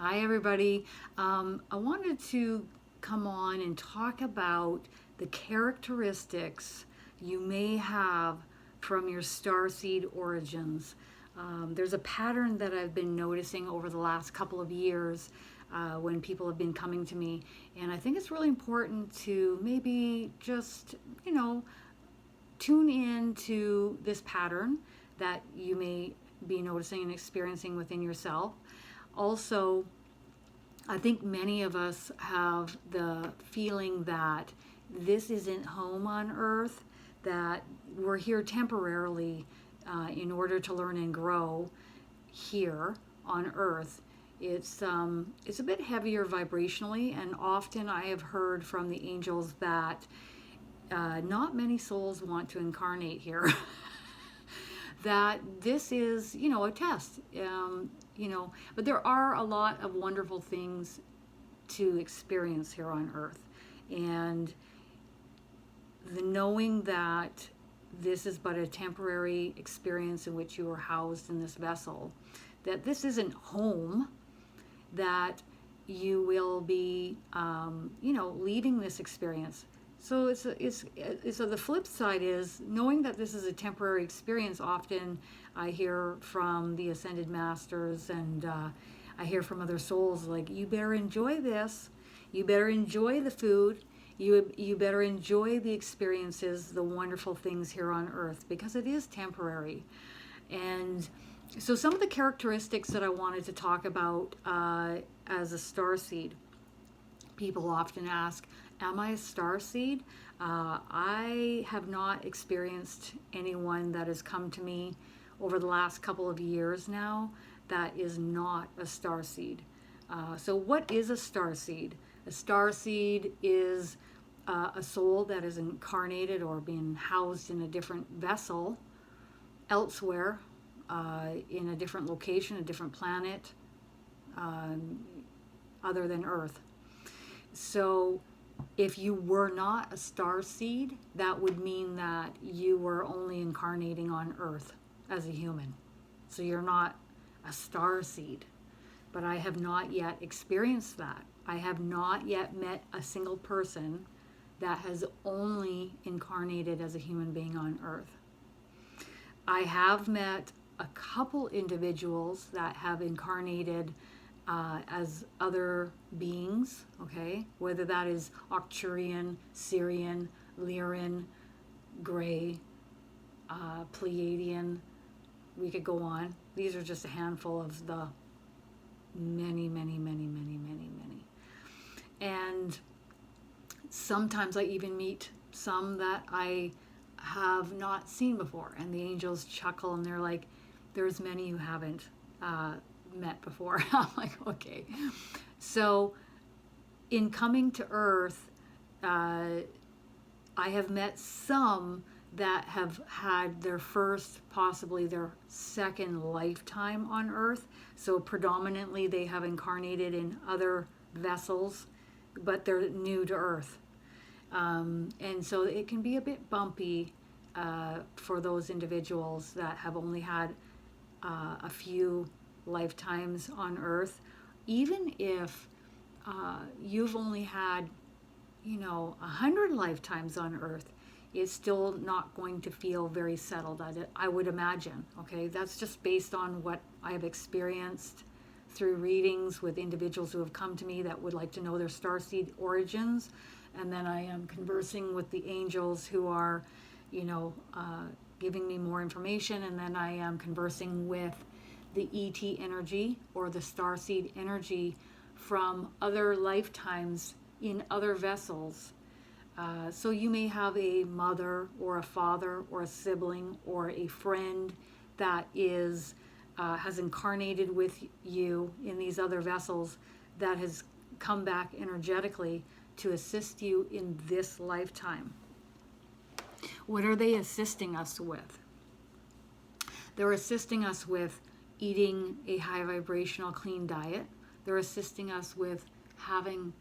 Hi, everybody. I wanted to come on and talk about the characteristics you may have from your Starseed Origins. There's a pattern that I've been noticing over the last couple of years when people have been coming to me, and I think it's really important to maybe just, tune in to this pattern that you may be noticing and experiencing within yourself. Also, I think many of us have the feeling that this isn't home on earth, that we're here temporarily in order to learn and grow here on earth. It's a bit heavier vibrationally, and often I have heard from the angels that not many souls want to incarnate here. That this is, a test, but there are a lot of wonderful things to experience here on earth. And the knowing that this is but a temporary experience in which you are housed in this vessel, that this isn't home, that you will be, leaving this experience. So so the flip side is knowing that this is a temporary experience. Often I hear from the ascended masters, and I hear from other souls like, you better enjoy this, you better enjoy the food, you better enjoy the experiences, the wonderful things here on earth, because it is temporary. And so some of the characteristics that I wanted to talk about as a starseed. People often ask, am I a starseed? I have not experienced anyone that has come to me over the last couple of years now that is not a starseed. So what is a starseed? A starseed is a soul that is incarnated or being housed in a different vessel elsewhere, in a different location, a different planet, other than Earth. So if you were not a starseed, that would mean that you were only incarnating on Earth as a human. So you're not a starseed. But I have not yet experienced that. I have not yet met a single person that has only incarnated as a human being on Earth. I have met a couple individuals that have incarnated as other beings, okay? Whether that is Arcturian, Syrian, Lyran, Gray, Pleiadian, we could go on. These are just a handful of the many. And sometimes I even meet some that I have not seen before, and the angels chuckle and they're like, there's many you haven't met before. I'm like, okay. So in coming to Earth, I have met some that have had their first, possibly their second lifetime on Earth. So predominantly they have incarnated in other vessels, but they're new to Earth. And so it can be a bit bumpy for those individuals that have only had a few lifetimes on Earth. Even if you've only had 100 lifetimes on Earth, it's still not going to feel very settled, I would imagine. Okay, that's just based on what I have experienced through readings with individuals who have come to me that would like to know their starseed origins, and then I am conversing with the angels who are giving me more information, and then I am conversing with the ET energy or the starseed energy from other lifetimes in other vessels. So you may have a mother or a father or a sibling or a friend that has incarnated with you in these other vessels, that has come back energetically to assist you in this lifetime. What are they assisting us with? They're assisting us with eating a high vibrational clean diet. They're assisting us with having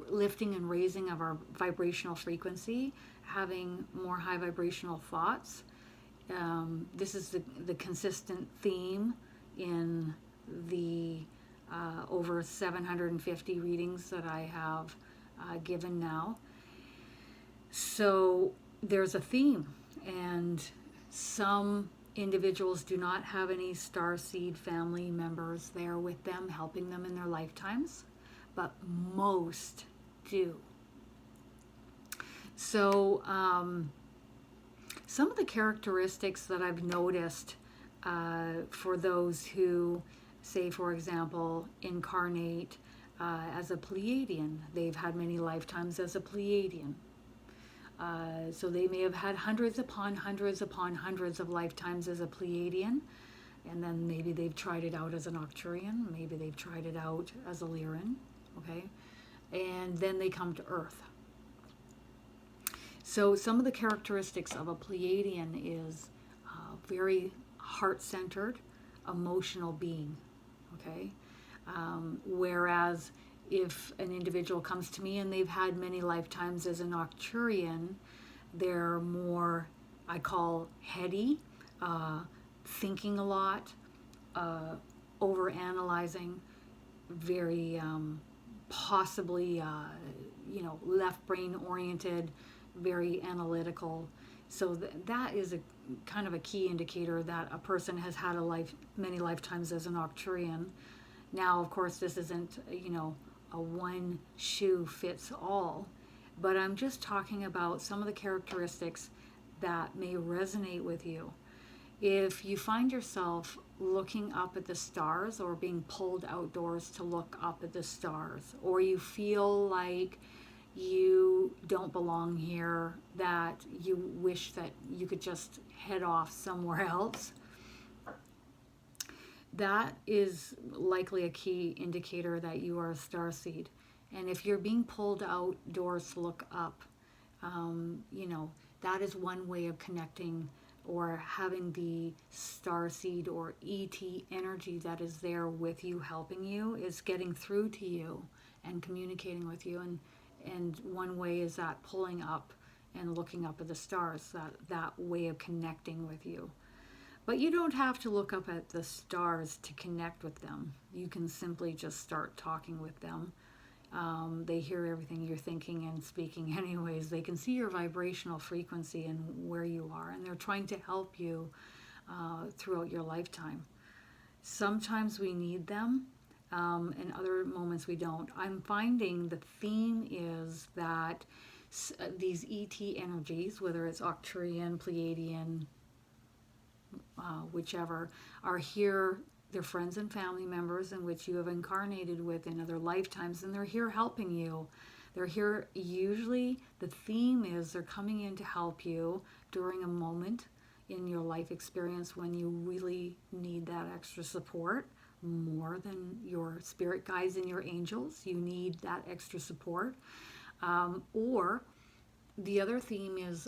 lifting and raising of our vibrational frequency, having more high vibrational thoughts. This is the consistent theme in the over 750 readings that I have given now. So there's a theme, and some individuals do not have any starseed family members there with them helping them in their lifetimes, but most do. So some of the characteristics that I've noticed for those who, say, for example, incarnate as a Pleiadian, they've had many lifetimes as a Pleiadian. So they may have had hundreds upon hundreds upon hundreds of lifetimes as a Pleiadian, and then maybe they've tried it out as an Arcturian, maybe they've tried it out as a Lyran, okay? And then they come to Earth. So some of the characteristics of a Pleiadian is very heart-centered, emotional being, okay? Whereas if an individual comes to me and they've had many lifetimes as an Arcturian, they're more, I call, heady, thinking a lot, over-analyzing, very possibly, left brain oriented, very analytical. So that is a kind of a key indicator that a person has had many lifetimes as an Arcturian. Now, of course, this isn't, a one shoe fits all, but I'm just talking about some of the characteristics that may resonate with you. If you find yourself looking up at the stars or being pulled outdoors to look up at the stars, or you feel like you don't belong here, that you wish that you could just head off somewhere else, that is likely a key indicator that you are a starseed. And if you're being pulled outdoors to look up, that is one way of connecting or having the starseed or ET energy that is there with you, helping you, is getting through to you and communicating with you. And one way is that pulling up and looking up at the stars, that way of connecting with you. But you don't have to look up at the stars to connect with them. You can simply just start talking with them. They hear everything you're thinking and speaking anyways. They can see your vibrational frequency and where you are, and they're trying to help you throughout your lifetime. Sometimes we need them, and other moments we don't. I'm finding the theme is that these ET energies, whether it's Arcturian, Pleiadian, whichever, are here. They're friends and family members in which you have incarnated with in other lifetimes, and they're here helping you. They're here, usually the theme is they're coming in to help you during a moment in your life experience when you really need that extra support, more than your spirit guides and your angels. You need that extra support. Or the other theme is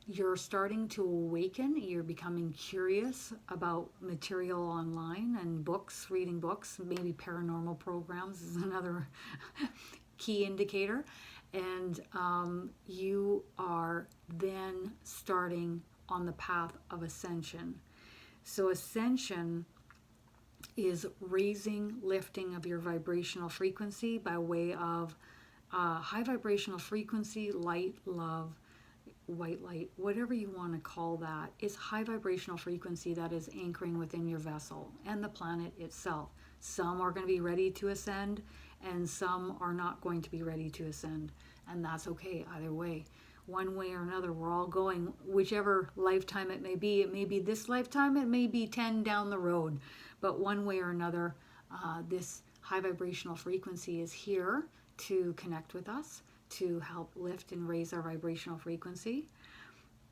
you're starting to awaken, you're becoming curious about material online and books, reading books, maybe paranormal programs is another key indicator. And you are then starting on the path of ascension. So ascension is raising, lifting of your vibrational frequency by way of high vibrational frequency, light, love, white light, whatever you want to call that, is high vibrational frequency that is anchoring within your vessel and the planet itself. Some are going to be ready to ascend, and some are not going to be ready to ascend, and that's okay either way. One way or another, we're all going, whichever lifetime it may be. It may be this lifetime, it may be 10 down the road, but one way or another, this high vibrational frequency is here to connect with us, to help lift and raise our vibrational frequency.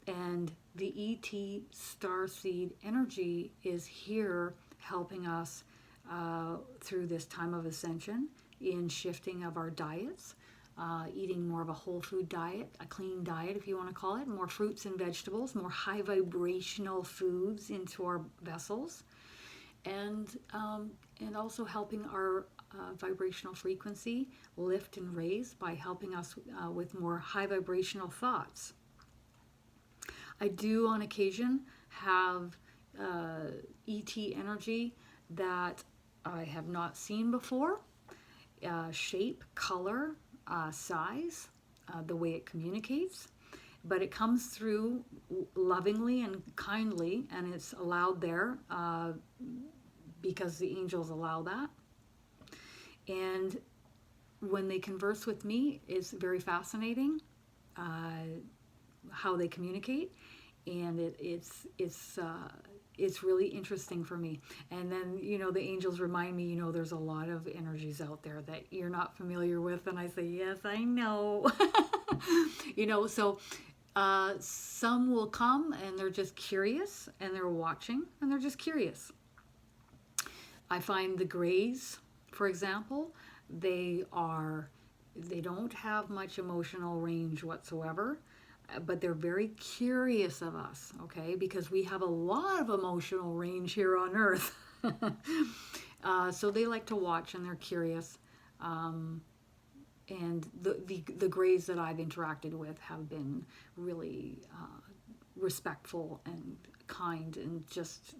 And the ET starseed energy is here helping us through this time of ascension in shifting of our diets, eating more of a whole food diet, a clean diet if you want to call it, more fruits and vegetables, more high vibrational foods into our vessels, and also helping our vibrational frequency lift and raise by helping us with more high vibrational thoughts. I do on occasion have ET energy that I have not seen before. Shape, color, size, the way it communicates. But it comes through lovingly and kindly, and it's allowed there because the angels allow that. And when they converse with me, it's very fascinating how they communicate, and it's really interesting for me. And then, the angels remind me, there's a lot of energies out there that you're not familiar with, and I say, yes, I know. So some will come and they're just curious, and they're watching and they're just curious. I find the grays, for example, they don't have much emotional range whatsoever, but they're very curious of us, okay? Because we have a lot of emotional range here on Earth. So they like to watch, and they're curious. And the grays that I've interacted with have been really respectful and kind, and just,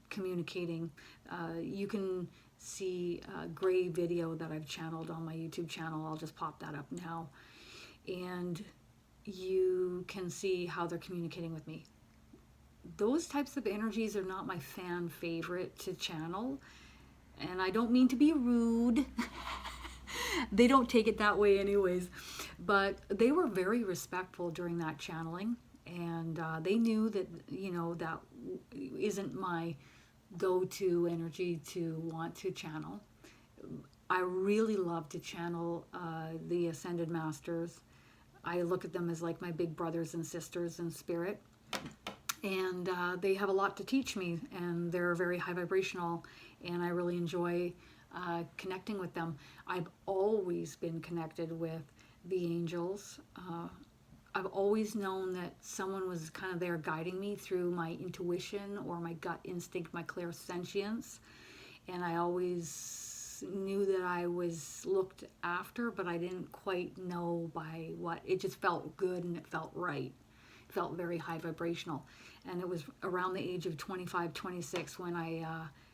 communicating. You can see a gray video that I've channeled on my YouTube channel. I'll just pop that up now. And you can see how they're communicating with me. Those types of energies are not my fan favorite to channel. And I don't mean to be rude. They don't take it that way anyways. But they were very respectful during that channeling. And they knew that, that isn't my go-to energy to want to channel. I really love to channel the Ascended Masters. I look at them as like my big brothers and sisters in spirit. And they have a lot to teach me, and they're very high vibrational, and I really enjoy connecting with them. I've always been connected with the angels. I've always known that someone was kind of there guiding me through my intuition or my gut instinct, my clairsentience. And I always knew that I was looked after, but I didn't quite know by what. It just felt good and it felt right. It felt very high vibrational. And it was around the age of 25, 26 when I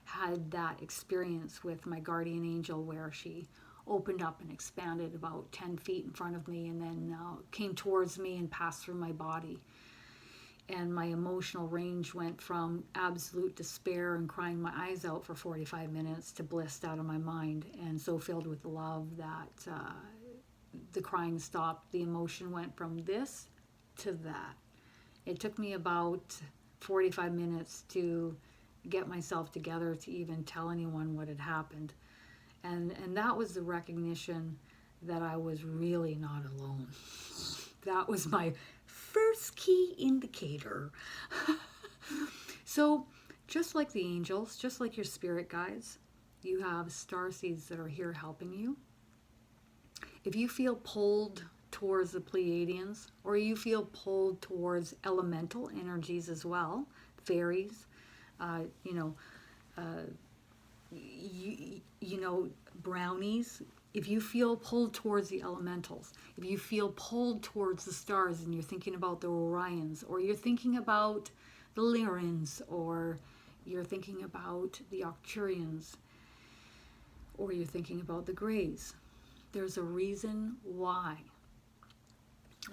had that experience with my guardian angel, where she opened up and expanded about 10 feet in front of me, and then came towards me and passed through my body. And my emotional range went from absolute despair and crying my eyes out for 45 minutes to blissed out of my mind, and so filled with love that the crying stopped. The emotion went from this to that. It took me about 45 minutes to get myself together to even tell anyone what had happened. And that was the recognition that I was really not alone. That was my first key indicator. So just like the angels, just like your spirit guides, you have starseeds that are here helping you. If you feel pulled towards the Pleiadians, or you feel pulled towards elemental energies as well, fairies, brownies. If you feel pulled towards the elementals, if you feel pulled towards the stars and you're thinking about the Orions, or you're thinking about the Lyrans, or you're thinking about the Arcturians, or you're thinking about the Greys, there's a reason why.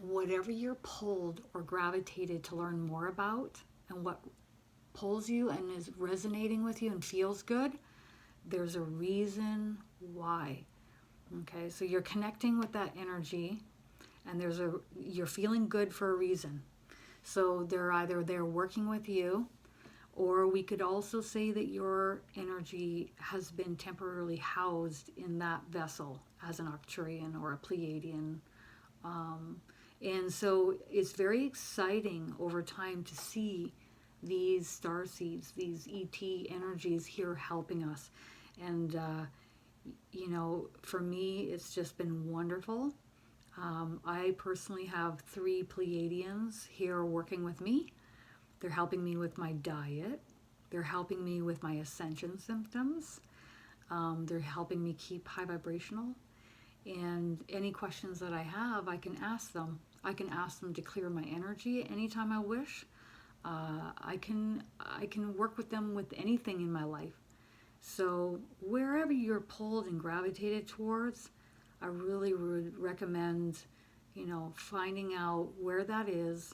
Whatever you're pulled or gravitated to learn more about, and what pulls you and is resonating with you and feels good, there's a reason why. Okay, so you're connecting with that energy, and you're feeling good for a reason. So they're either there working with you, or we could also say that your energy has been temporarily housed in that vessel as an Arcturian or a Pleiadian. And so it's very exciting over time to see these starseeds, these ET energies here helping us. And, for me, it's just been wonderful. I personally have 3 Pleiadians here working with me. They're helping me with my diet. They're helping me with my ascension symptoms. They're helping me keep high vibrational. And any questions that I have, I can ask them. I can ask them to clear my energy anytime I wish. I can work with them with anything in my life. So wherever you're pulled and gravitated towards, I really would recommend, finding out where that is,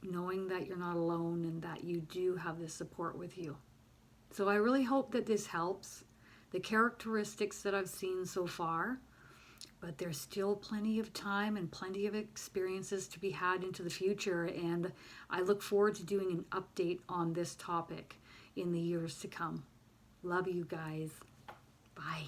knowing that you're not alone and that you do have this support with you. So I really hope that this helps. The characteristics that I've seen so far, but there's still plenty of time and plenty of experiences to be had into the future, and I look forward to doing an update on this topic in the years to come. Love you guys. Bye.